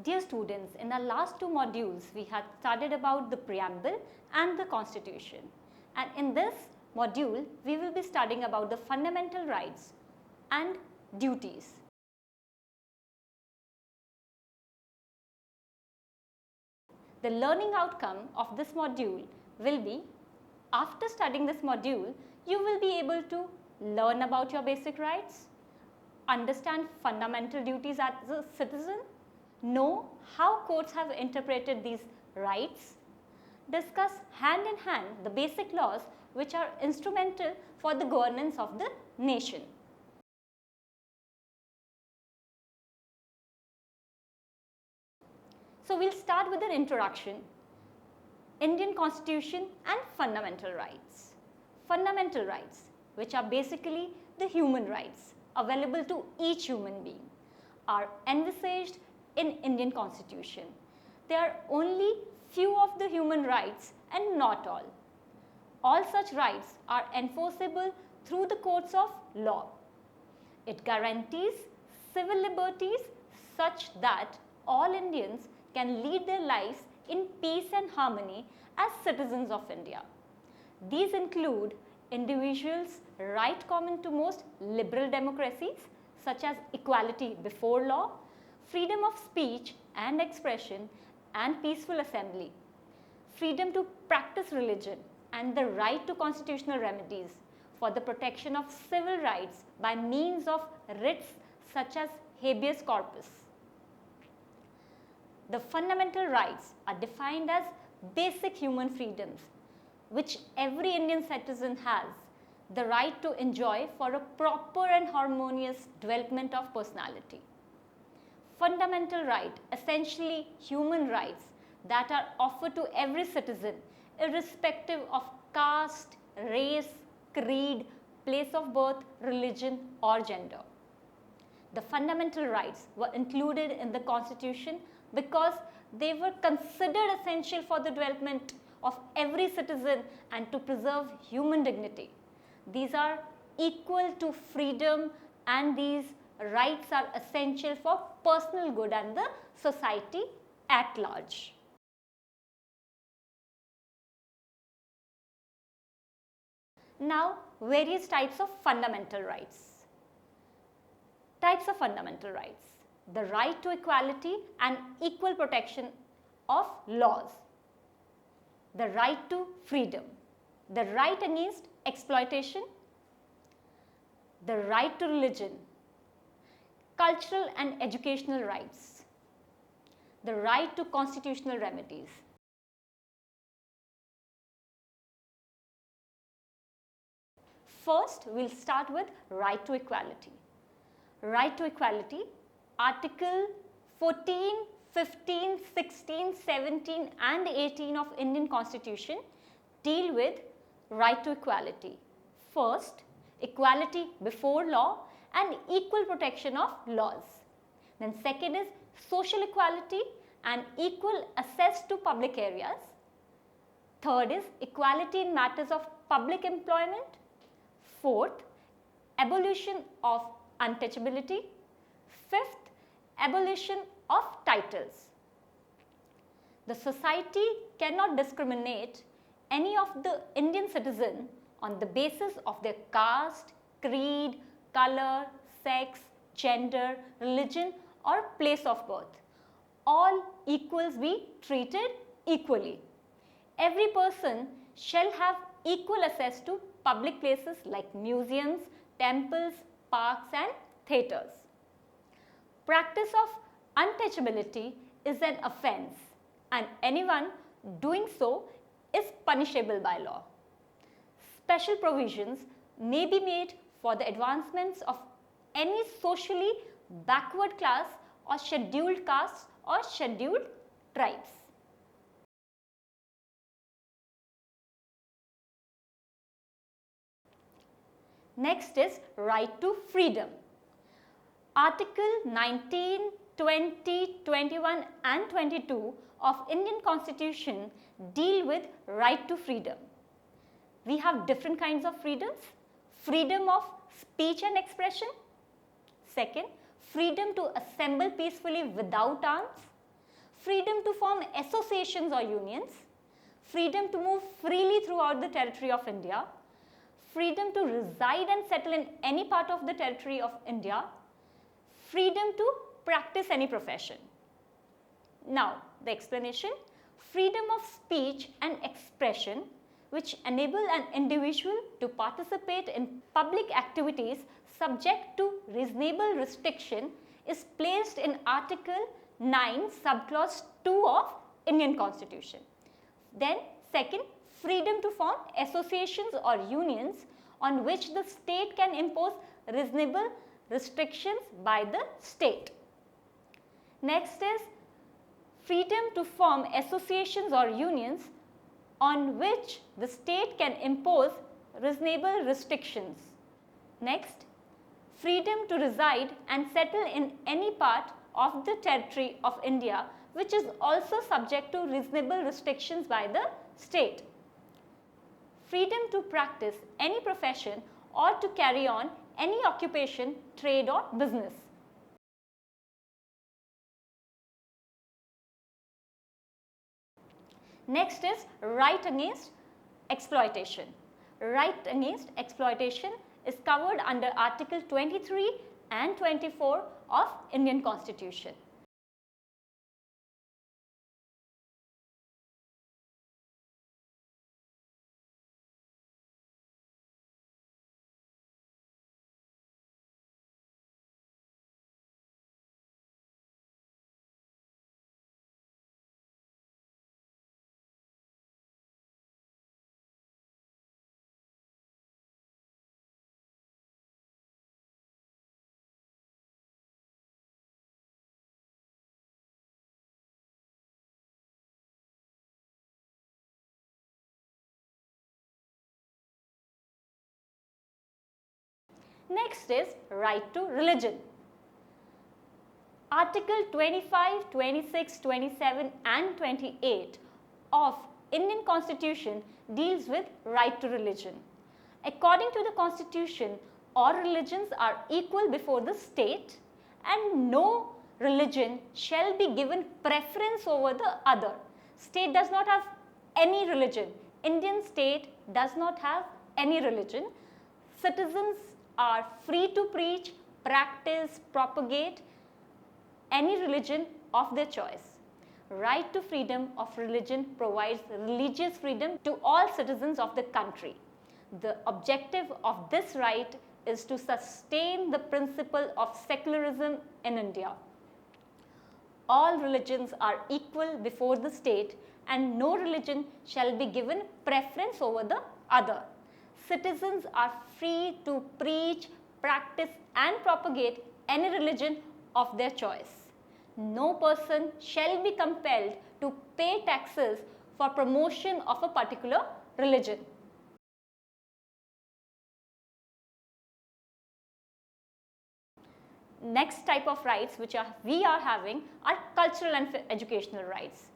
Dear students, in our last two modules, we had studied about the preamble and the constitution. And in this module, we will be studying about the fundamental rights and duties. The learning outcome of this module will be, after studying this module, you will be able to learn about your basic rights, understand fundamental duties as a citizen, know how courts have interpreted these rights, discuss hand in hand the basic laws which are instrumental for the governance of the nation. So we'll start with an introduction, Indian Constitution and fundamental rights. Fundamental rights, which are basically the human rights available to each human being, are envisaged in Indian Constitution. There are only few of the human rights and not all. All such rights are enforceable through the courts of law. It guarantees civil liberties such that all Indians can lead their lives in peace and harmony as citizens of India. These include individuals' right common to most liberal democracies such as equality before law, freedom of speech and expression and peaceful assembly, freedom to practice religion and the right to constitutional remedies for the protection of civil rights by means of writs such as habeas corpus. The fundamental rights are defined as basic human freedoms which every Indian citizen has the right to enjoy for a proper and harmonious development of personality. Fundamental right, essentially human rights that are offered to every citizen irrespective of caste, race, creed, place of birth, religion or gender. The fundamental rights were included in the Constitution because they were considered essential for the development of every citizen and to preserve human dignity. These are equal to freedom and these rights are essential for personal good and the society at large. Now, various types of fundamental rights. Types of fundamental rights. The right to equality and equal protection of laws. The right to freedom. The right against exploitation. The right to religion. Cultural and educational rights. The right to constitutional remedies. First, we'll start with right to equality. Right to equality, Article 14, 15, 16, 17 and 18 of Indian Constitution deal with right to equality. First, equality before law and equal protection of laws. Then second is social equality and equal access to public areas. Third is equality in matters of public employment. Fourth, abolition of untouchability. Fifth, abolition of titles. The society cannot discriminate any of the Indian citizen on the basis of their caste, creed, color, sex, gender, religion or place of birth. All equals be treated equally. Every person shall have equal access to public places like museums, temples, parks and theatres. Practice of untouchability is an offence and anyone doing so is punishable by law. Special provisions may be made for the advancements of any socially backward class or scheduled castes or scheduled tribes. Next is right to freedom. Article 19, 20, 21 and 22 of Indian Constitution deal with right to freedom. We have different kinds of freedoms. Freedom of speech and expression. Second, freedom to assemble peacefully without arms. freedom to form associations or unions, freedom to move freely throughout the territory of India, freedom to reside and settle in any part of the territory of India, freedom to practice any profession. Now, the explanation: freedom of speech and expression which enable an individual to participate in public activities subject to reasonable restriction is placed in Article 9, subclause 2 of Indian Constitution. Then, second, freedom to form associations or unions on which the state can impose reasonable restrictions by the state. Next is freedom to form associations or unions on which the state can impose reasonable restrictions. Next, freedom to reside and settle in any part of the territory of India which is also subject to reasonable restrictions by the state. Freedom to practice any profession or to carry on any occupation, trade or business. Next is right against exploitation. Right against exploitation is covered under Article 23 and 24 of Indian Constitution. Next is right to religion. Article 25, 26, 27 and 28 of Indian Constitution deals with right to religion. According to the Constitution, all religions are equal before the state and no religion shall be given preference over the other. State does not have any religion. Indian state does not have any religion. Citizens are free to preach, practice, propagate any religion of their choice. Right to freedom of religion provides religious freedom to all citizens of the country. The objective of this right is to sustain the principle of secularism in India. All religions are equal before the state and no religion shall be given preference over the other. Citizens are free to preach, practice and propagate any religion of their choice. No person shall be compelled to pay taxes for promotion of a particular religion. Next type of rights which we are having are cultural and educational rights.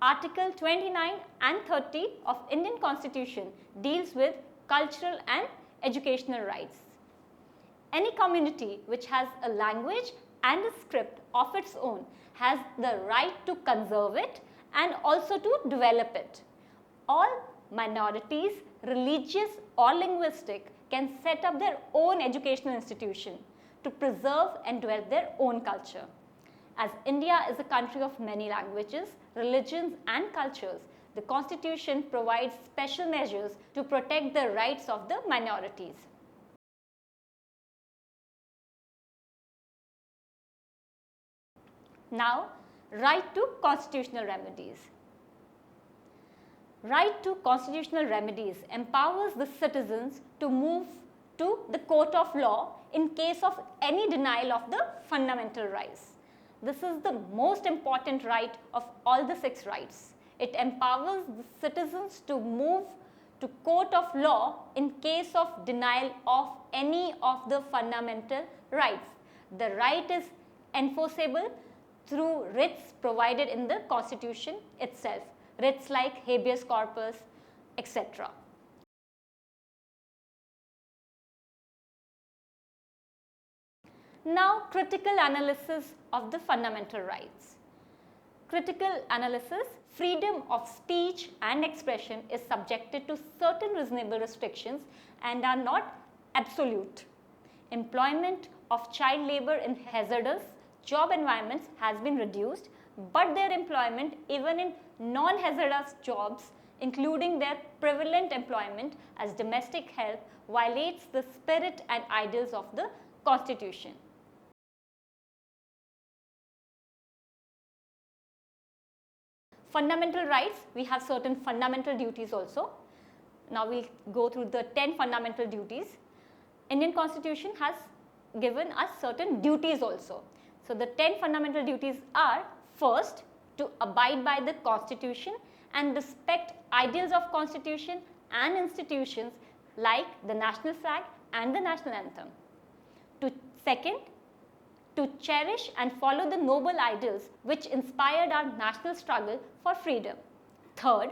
Article 29 and 30 of Indian Constitution deals with cultural and educational rights. Any community which has a language and a script of its own has the right to conserve it and also to develop it. All minorities, religious or linguistic, can set up their own educational institution to preserve and develop their own culture. As India is a country of many languages, religions and cultures, the Constitution provides special measures to protect the rights of the minorities. Now, right to constitutional remedies. Right to constitutional remedies empowers the citizens to move to the court of law in case of any denial of the fundamental rights. This is the most important right of all the 6 rights. It empowers the citizens to move to court of law in case of denial of any of the fundamental rights. The right is enforceable through writs provided in the Constitution itself, writs like habeas corpus, etc. Now, critical analysis of the fundamental rights. critical analysis, freedom of speech and expression is subjected to certain reasonable restrictions and are not absolute. Employment of child labor in hazardous job environments has been reduced, but their employment even in non-hazardous jobs, including their prevalent employment as domestic help, violates the spirit and ideals of the Constitution. Fundamental rights, we have certain fundamental duties also. Now we'll go through the 10 fundamental duties. Indian Constitution has given us certain duties also. So the 10 fundamental duties are: first, to abide by the Constitution and respect ideals of Constitution and institutions like the national flag and the national anthem. Second, to cherish and follow the noble ideals which inspired our national struggle for freedom. Third,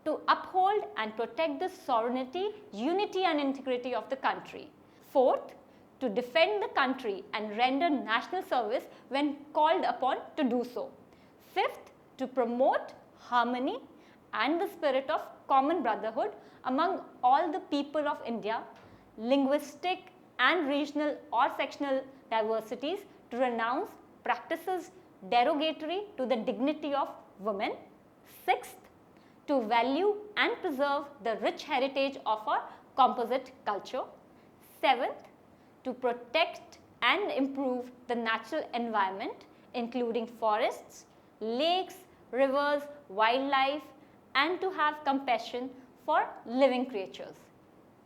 to uphold and protect the sovereignty, unity and integrity of the country. Fourth, to defend the country and render national service when called upon to do so. Fifth, to promote harmony and the spirit of common brotherhood among all the people of India, linguistic and regional or sectional diversities, to renounce practices derogatory to the dignity of women. Sixth, to value and preserve the rich heritage of our composite culture. Seventh, to protect and improve the natural environment, including forests, lakes, rivers, wildlife, and to have compassion for living creatures.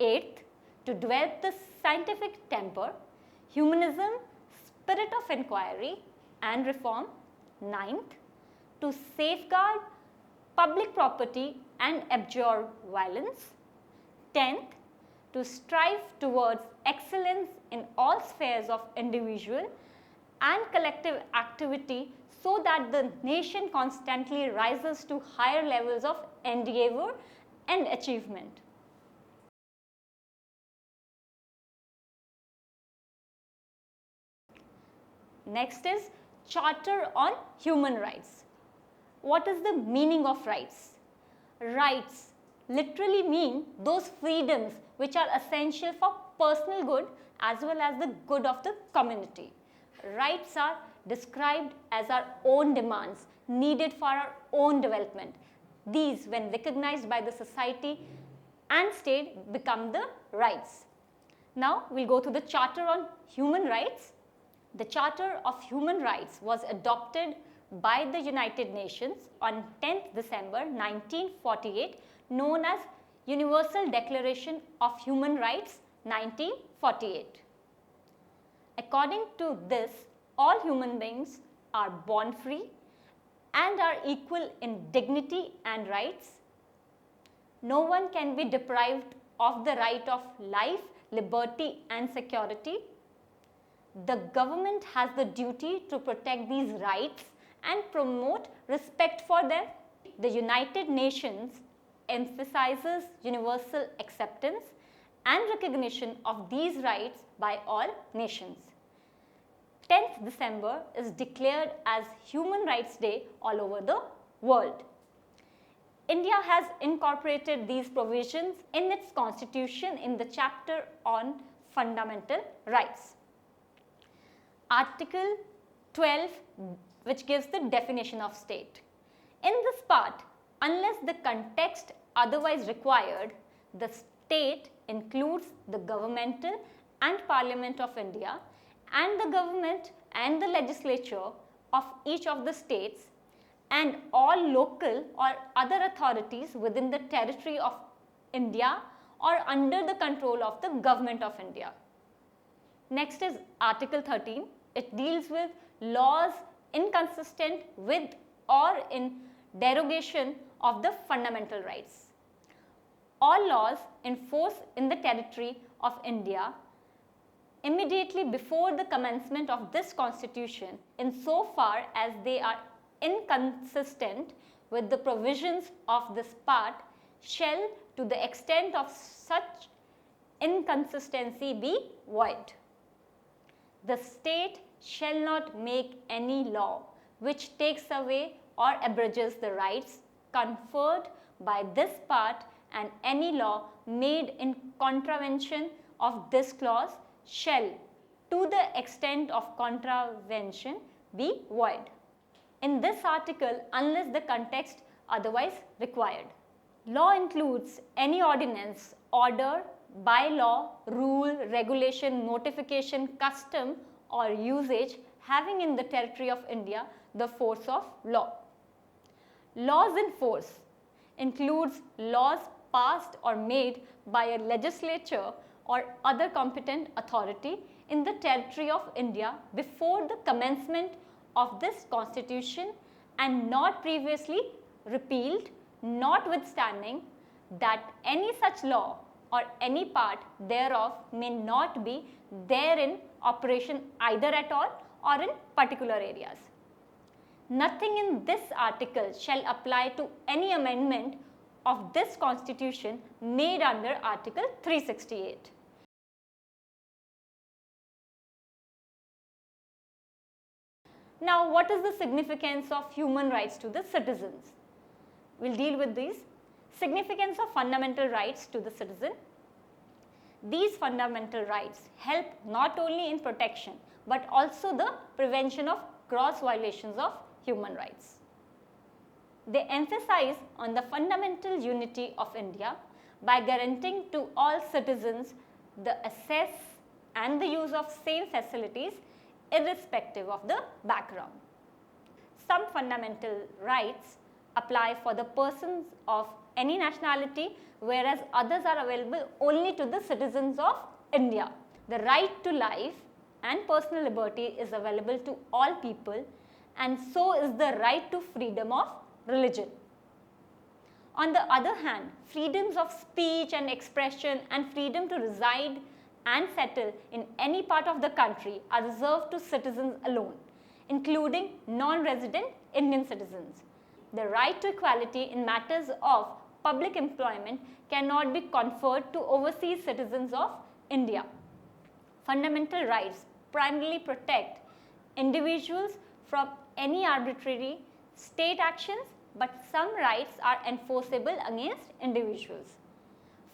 Eighth, to develop the scientific temper, humanism, spirit of inquiry and reform. Ninth, to safeguard public property and abjure violence. 10th, to strive towards excellence in all spheres of individual and collective activity so that the nation constantly rises to higher levels of endeavor and achievement. Next is Charter on Human Rights. What is the meaning of rights? Rights literally mean those freedoms which are essential for personal good as well as the good of the community. Rights are described as our own demands needed for our own development. These, when recognized by the society and state, become the rights. Now we'll go to the Charter on Human Rights. The Charter of Human Rights was adopted by the United Nations on 10th December 1948, known as Universal Declaration of Human Rights 1948. According to this, all human beings are born free and are equal in dignity and rights. No one can be deprived of the right of life, liberty and security. The government has the duty to protect these rights and promote respect for them. The United Nations emphasizes universal acceptance and recognition of these rights by all nations. 10th December is declared as Human Rights Day all over the world. India has incorporated these provisions in its constitution in the chapter on fundamental rights. Article 12, which gives the definition of state. In this part, unless the context otherwise required, the state includes the governmental and Parliament of India and the government and the legislature of each of the states and all local or other authorities within the territory of India or under the control of the Government of India. Next is Article 13. It deals with laws inconsistent with or in derogation of the fundamental rights. All laws in force in the territory of India immediately before the commencement of this constitution, insofar as they are inconsistent with the provisions of this part, shall to the extent of such inconsistency be void. The state shall not make any law which takes away or abridges the rights conferred by this part, and any law made in contravention of this clause shall, to the extent of contravention, be void. In this article, unless the context otherwise required. Law includes any ordinance, order, bylaw, rule, regulation, notification, custom or usage having in the territory of India the force of law. Laws in force includes laws passed or made by a legislature or other competent authority in the territory of India before the commencement of this constitution and not previously repealed, notwithstanding that any such law or any part thereof may not be there in operation either at all or in particular areas. Nothing in this article shall apply to any amendment of this constitution made under Article 368. Now, what is the significance of human rights to the citizens? We will deal with these. Significance of fundamental rights to the citizen. These fundamental rights help not only in protection but also the prevention of gross violations of human rights. They emphasize on the fundamental unity of India by guaranteeing to all citizens the access and the use of same facilities irrespective of the background. Some fundamental rights apply for the persons of any nationality, whereas others are available only to the citizens of India. The right to life and personal liberty is available to all people, and so is the right to freedom of religion. On the other hand, freedoms of speech and expression and freedom to reside and settle in any part of the country are reserved to citizens alone, including non-resident Indian citizens. The right to equality in matters of public employment cannot be conferred to overseas citizens of India. Fundamental rights primarily protect individuals from any arbitrary state actions, but some rights are enforceable against individuals.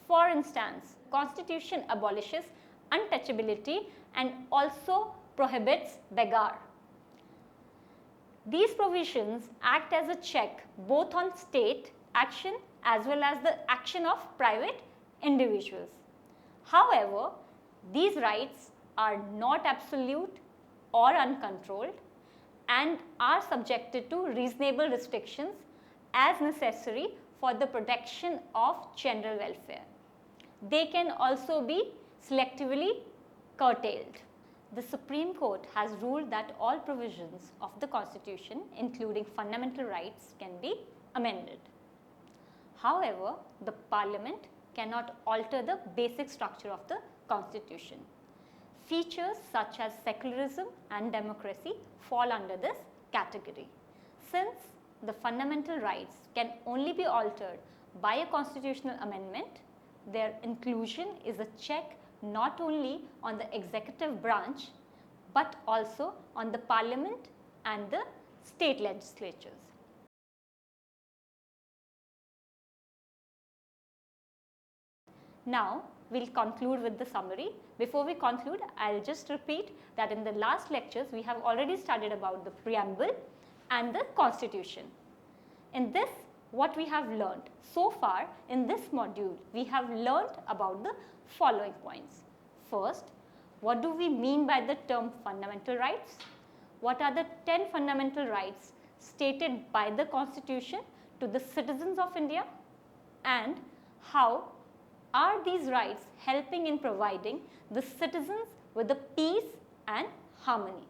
For instance, Constitution abolishes untouchability and also prohibits begar. These provisions act as a check both on state action as well as the action of private individuals. However, these rights are not absolute or uncontrolled and are subjected to reasonable restrictions as necessary for the protection of general welfare. They can also be selectively curtailed. The Supreme Court has ruled that all provisions of the Constitution, including fundamental rights, can be amended. However, the Parliament cannot alter the basic structure of the Constitution. Features such as secularism and democracy fall under this category. Since the fundamental rights can only be altered by a constitutional amendment, their inclusion is a check not only on the executive branch but also on the Parliament and the state legislatures. Now, we will conclude with the summary. Before we conclude, I will just repeat that in the last lectures we have already studied about the preamble and the constitution. In this, what we have learnt so far in this module, we have learnt about the following points. First, what do we mean by the term fundamental rights? What are the 10 fundamental rights stated by the Constitution to the citizens of India? And how are these rights helping in providing the citizens with the peace and harmony?